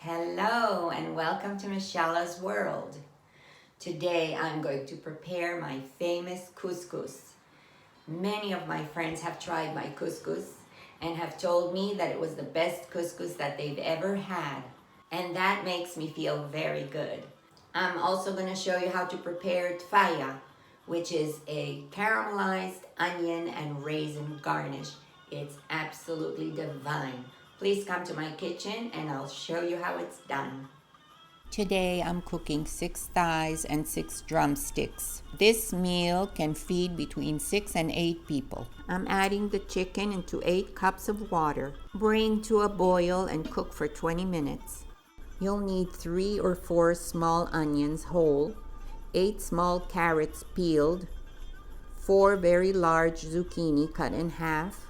Hello and welcome to Michelle's World. Today I'm going to prepare my famous couscous. Many of my friends have tried my couscous and have told me that it was the best couscous that they've ever had. And that makes me feel very good. I'm also going to show you how to prepare Tfaya, which is a caramelized onion and raisin garnish. It's absolutely divine. Please come to my kitchen and I'll show you how it's done. Today I'm cooking 6 thighs and 6 drumsticks. This meal can feed between 6 and 8 people. I'm adding the chicken into 8 cups of water. Bring to a boil and cook for 20 minutes. You'll need 3 or 4 small onions whole, 8 small carrots peeled, 4 very large zucchini cut in half,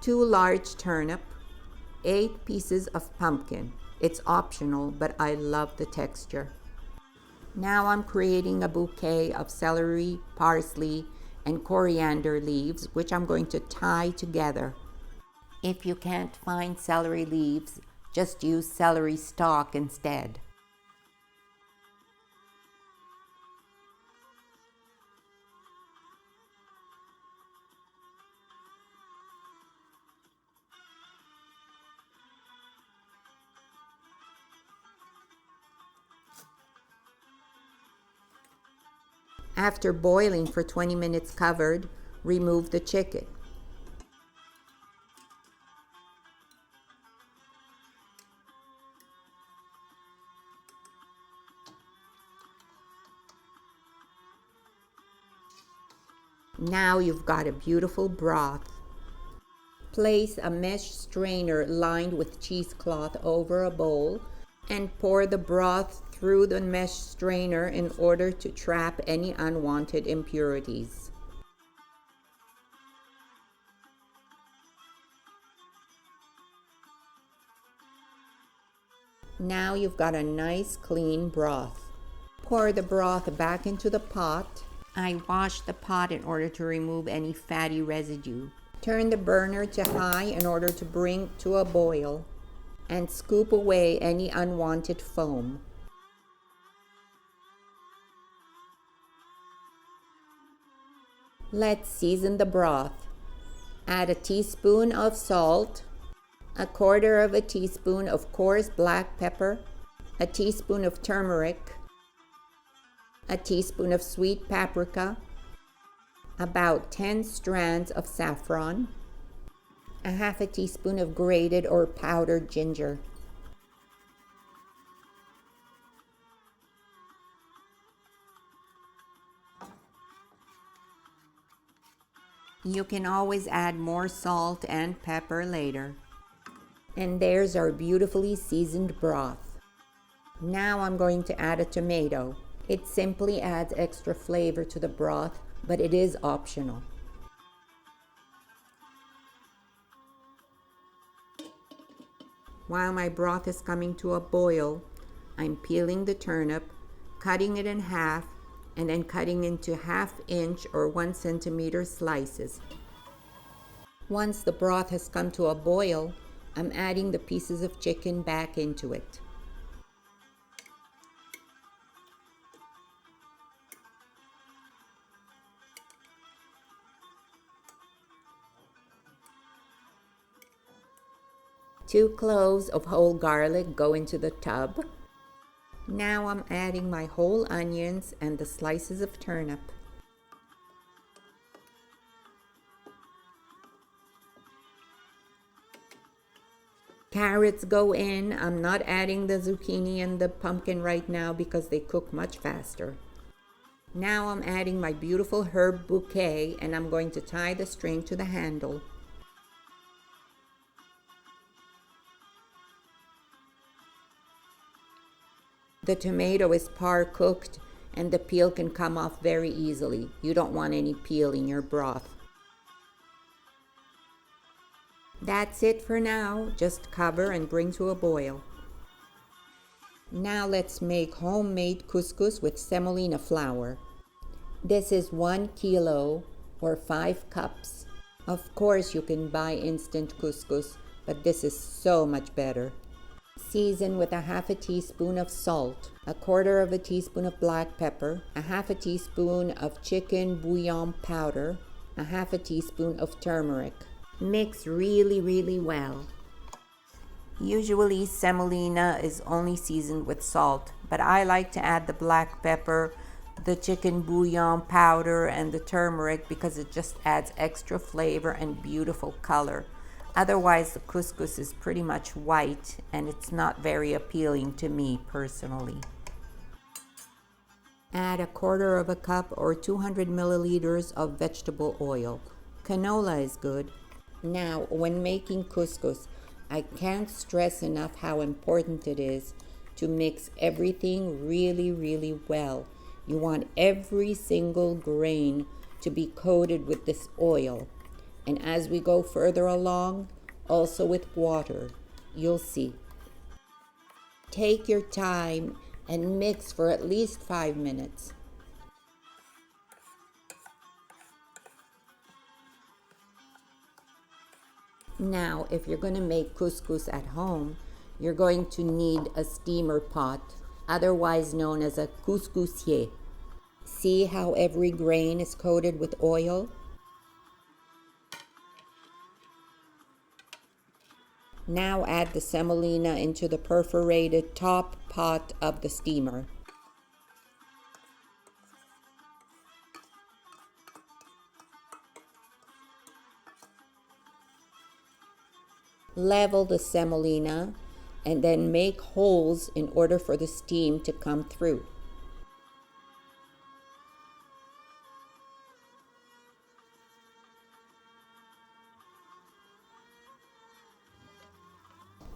2 large turnip, 8 pieces of pumpkin. It's optional, but I love the texture. Now I'm creating a bouquet of celery, parsley, and coriander leaves, which I'm going to tie together. If you can't find celery leaves, just use celery stalk instead. After boiling for 20 minutes covered, remove the chicken. Now you've got a beautiful broth. Place a mesh strainer lined with cheesecloth over a bowl and pour the broth through the mesh strainer in order to trap any unwanted impurities. Now you've got a nice clean broth. Pour the broth back into the pot. I washed the pot in order to remove any fatty residue. Turn the burner to high in order to bring to a boil and scoop away any unwanted foam. Let's season the broth. Add a teaspoon of salt, a quarter of a teaspoon of coarse black pepper, a teaspoon of turmeric, a teaspoon of sweet paprika, about 10 strands of saffron, a half a teaspoon of grated or powdered ginger. You can always add more salt and pepper later. And there's our beautifully seasoned broth. Now I'm going to add a tomato. It simply adds extra flavor to the broth, but it is optional. While my broth is coming to a boil, I'm peeling the turnip, cutting it in half, and then cutting into 1/2 inch or 1 centimeter slices. Once the broth has come to a boil, I'm adding the pieces of chicken back into it. Two cloves of whole garlic go into the tub. Now I'm adding my whole onions and the slices of turnip. Carrots go in. I'm not adding the zucchini and the pumpkin right now because they cook much faster. Now I'm adding my beautiful herb bouquet and I'm going to tie the string to the handle. The tomato is par cooked and the peel can come off very easily. You don't want any peel in your broth. That's it for now. Just cover and bring to a boil. Now let's make homemade couscous with semolina flour. This is 1 kilo or 5 cups. Of course you can buy instant couscous, but this is so much better. Season with a half a teaspoon of salt, a quarter of a teaspoon of black pepper, a half a teaspoon of chicken bouillon powder, a half a teaspoon of turmeric. Mix really well. Usually semolina is only seasoned with salt, but I like to add the black pepper, the chicken bouillon powder, and the turmeric because it just adds extra flavor and beautiful color. Otherwise, the couscous is pretty much white and it's not very appealing to me personally. Add a quarter of a cup or 200 milliliters of vegetable oil. Canola is good. Now, when making couscous, I can't stress enough how important it is to mix everything really well. You want every single grain to be coated with this oil. And as we go further along, also with water, you'll see. Take your time and mix for at least 5 minutes. Now, if you're going to make couscous at home, you're going to need a steamer pot, otherwise known as a couscousier. See how every grain is coated with oil? Now add the semolina into the perforated top pot of the steamer. Level the semolina and then make holes in order for the steam to come through.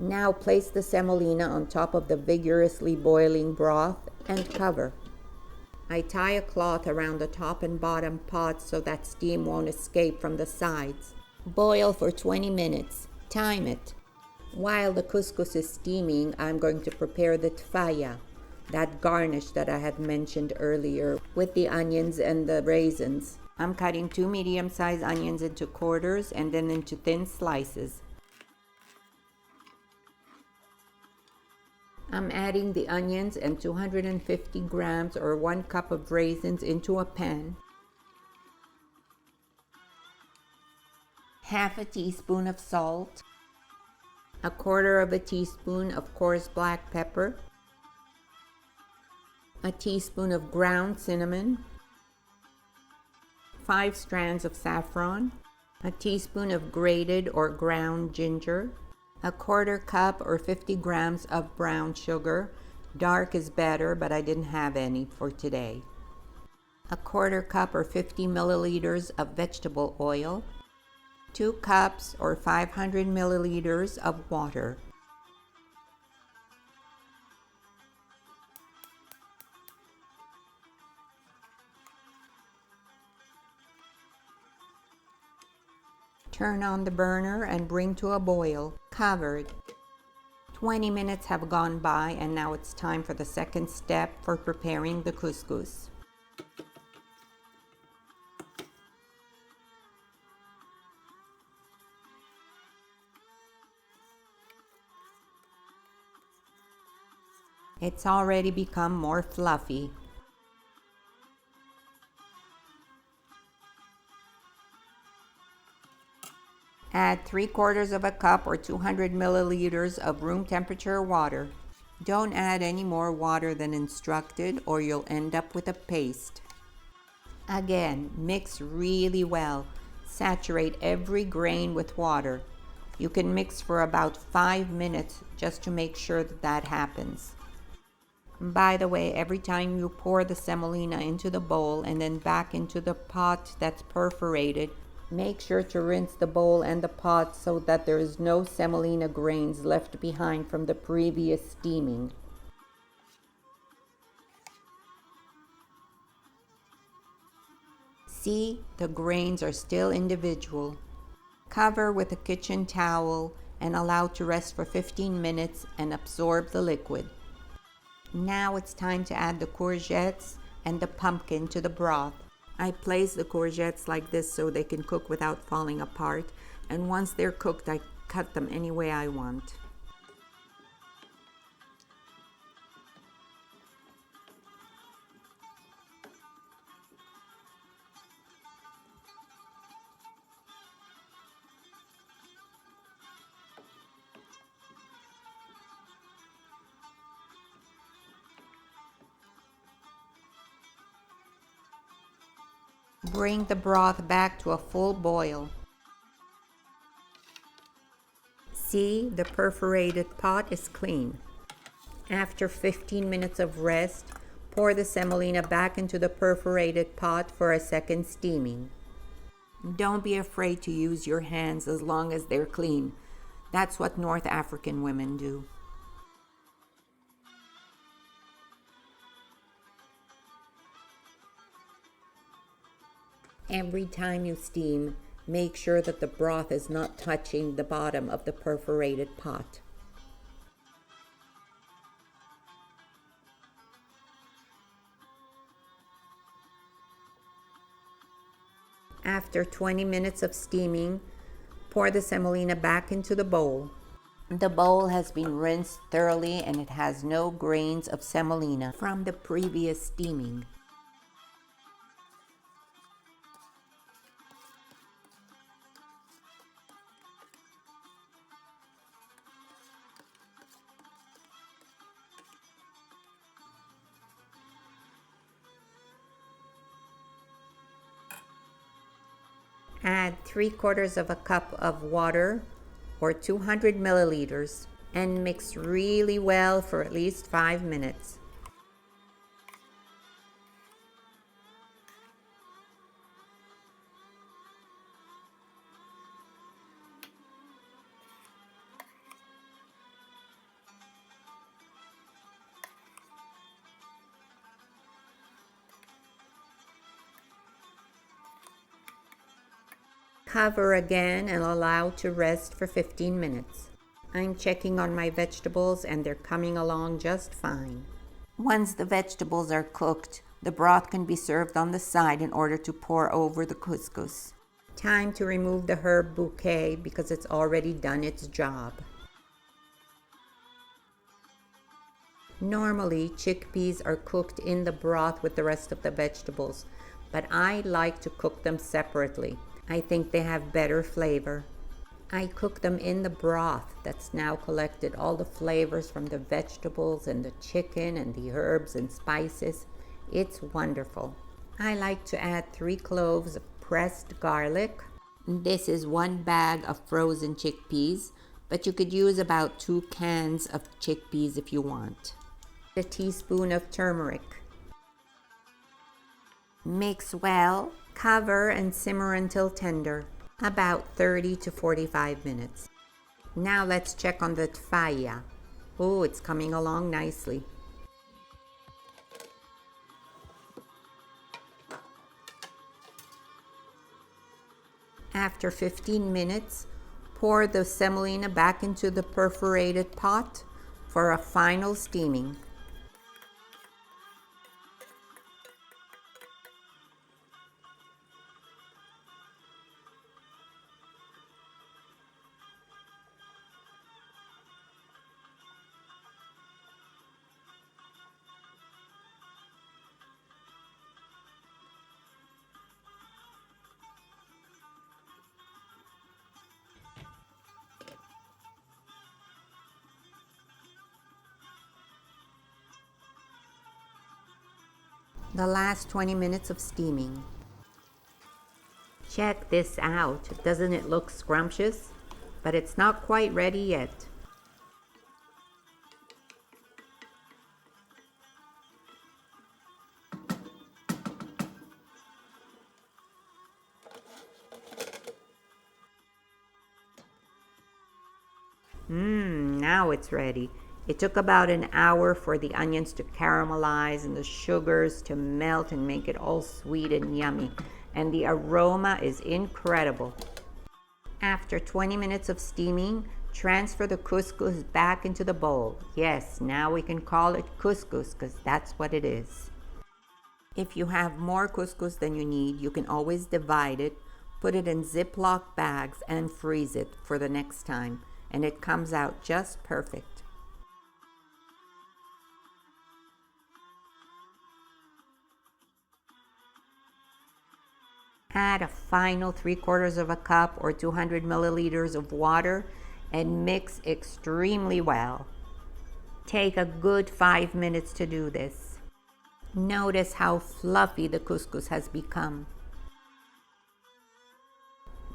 Now place the semolina on top of the vigorously boiling broth and cover. I tie a cloth around the top and bottom pots so that steam won't escape from the sides. Boil for 20 minutes. Time it. While the couscous is steaming, I'm going to prepare the tfaya, that garnish that I had mentioned earlier with the onions and the raisins. I'm cutting 2 medium-sized onions into quarters and then into thin slices. I'm adding the onions and 250 grams or 1 cup of raisins into a pan. Half a teaspoon of salt, a quarter of a teaspoon of coarse black pepper, a teaspoon of ground cinnamon, 5 strands of saffron, a teaspoon of grated or ground ginger, a quarter cup or 50 grams of brown sugar. Dark is better, but I didn't have any for today. A quarter cup or 50 milliliters of vegetable oil, 2 cups or 500 milliliters of water. Turn on the burner and bring to a boil, covered. 20 minutes have gone by and now it's time for the second step for preparing the couscous. It's already become more fluffy. Add 3/4 of a cup or 200 milliliters of room temperature water. Don't add any more water than instructed or you'll end up with a paste. Again, mix really well. Saturate every grain with water. You can mix for about 5 minutes just to make sure that happens. By the way, every time you pour the semolina into the bowl and then back into the pot that's perforated, make sure to rinse the bowl and the pot so that there is no semolina grains left behind from the previous steaming. See, the grains are still individual. Cover with a kitchen towel and allow to rest for 15 minutes and absorb the liquid. Now it's time to add the courgettes and the pumpkin to the broth. I place the courgettes like this so they can cook without falling apart, and once they're cooked I cut them any way I want. Bring the broth back to a full boil. See, the perforated pot is clean. After 15 minutes of rest, pour the semolina back into the perforated pot for a second steaming. Don't be afraid to use your hands as long as they're clean. That's what North African women do. Every time you steam, make sure that the broth is not touching the bottom of the perforated pot. After 20 minutes of steaming, pour the semolina back into the bowl. The bowl has been rinsed thoroughly and it has no grains of semolina from the previous steaming. Add 3/4 of a cup of water or 200 milliliters and mix really well for at least 5 minutes. Cover again and allow to rest for 15 minutes. I'm checking on my vegetables and they're coming along just fine. Once the vegetables are cooked, the broth can be served on the side in order to pour over the couscous. Time to remove the herb bouquet because it's already done its job. Normally, chickpeas are cooked in the broth with the rest of the vegetables, but I like to cook them separately. I think they have better flavor. I cook them in the broth that's now collected all the flavors from the vegetables and the chicken and the herbs and spices. It's wonderful. I like to add 3 cloves of pressed garlic. This is 1 bag of frozen chickpeas, but you could use about 2 cans of chickpeas if you want. A teaspoon of turmeric. Mix well, cover and simmer until tender, about 30 to 45 minutes. Now let's check on the Tfaya. Oh, it's coming along nicely. After 15 minutes, pour the semolina back into the perforated pot for a final steaming. The last 20 minutes of steaming. Check this out. Doesn't it look scrumptious? But it's not quite ready yet. Now it's ready. It took about an hour for the onions to caramelize and the sugars to melt and make it all sweet and yummy. And the aroma is incredible. After 20 minutes of steaming, transfer the couscous back into the bowl. Yes, now we can call it couscous because that's what it is. If you have more couscous than you need, you can always divide it, put it in Ziploc bags and freeze it for the next time. And it comes out just perfect. Add a final 3/4 of a cup or 200 milliliters of water and mix extremely well. Take a good 5 minutes to do this. Notice how fluffy the couscous has become.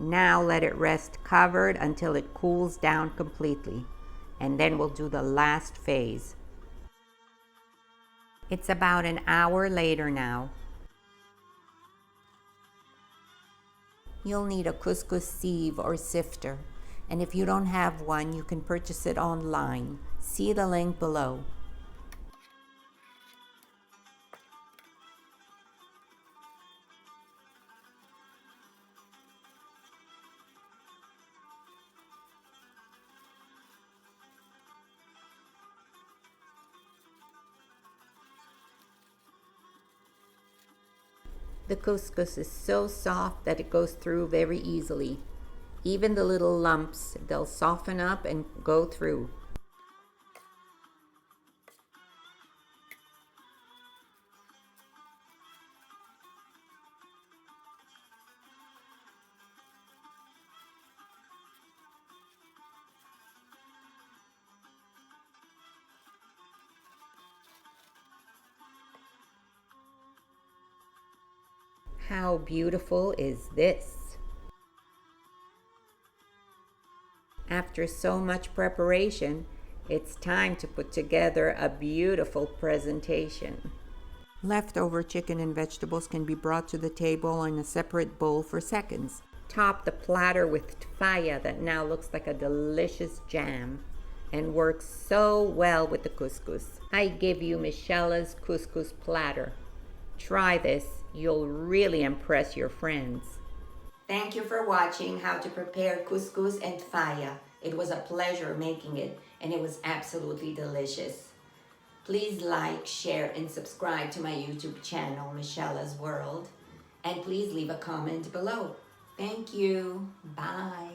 Now let it rest covered until it cools down completely. And then we'll do the last phase. It's about an hour later now. You'll need a couscous sieve or sifter. And if you don't have one, you can purchase it online. See the link below. The couscous is so soft that it goes through very easily. Even the little lumps, they'll soften up and go through. How beautiful is this? After so much preparation, it's time to put together a beautiful presentation. Leftover chicken and vegetables can be brought to the table in a separate bowl for seconds. Top the platter with Tfaya that now looks like a delicious jam and works so well with the couscous. I give you Michela's couscous platter. Try this, you'll really impress your friends. Thank you for watching how to prepare couscous and Tfaya. It was a pleasure making it, and it was absolutely delicious. Please like, share, and subscribe to my YouTube channel, Michela's World. And please leave a comment below. Thank you. Bye.